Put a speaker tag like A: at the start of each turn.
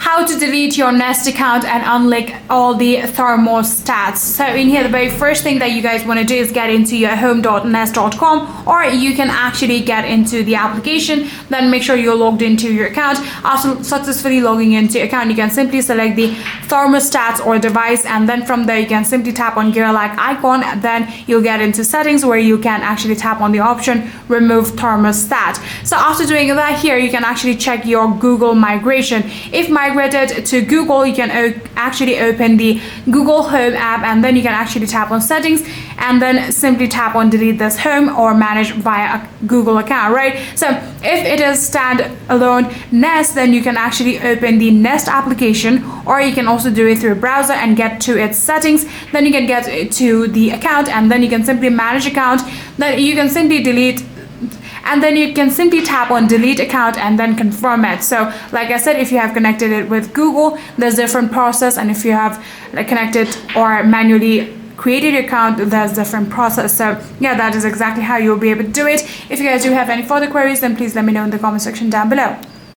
A: how to delete your Nest account and unlink all the thermostats. So in here, the very first thing that you guys want to do is get into your home.nest.com, or you can actually get into the application. Then make sure you're logged into your account. After successfully logging into your account, you can simply select the thermostats or device, and then from there you can simply tap on gear-like icon. Then you'll get into settings where you can actually tap on the option remove thermostat. So after doing that, here you can actually check your Google migration. If migrated to Google, you can actually open the Google Home app, and then you can actually tap on settings and then simply tap on delete this home or manage via a Google account, right? So if it is standalone Nest, then you can actually open the Nest application, or you can also do it through a browser and get to its settings. Then you can get to the account, and then you can simply manage account. Then you can simply delete, and then you can simply tap on delete account and then confirm it. So like I said, if you have connected it with Google, there's a different process, and if you have connected or manually created your account, there's different process. So yeah, that is exactly how you'll be able to do it. If you guys do have any further queries, then please let me know in the comment section down below.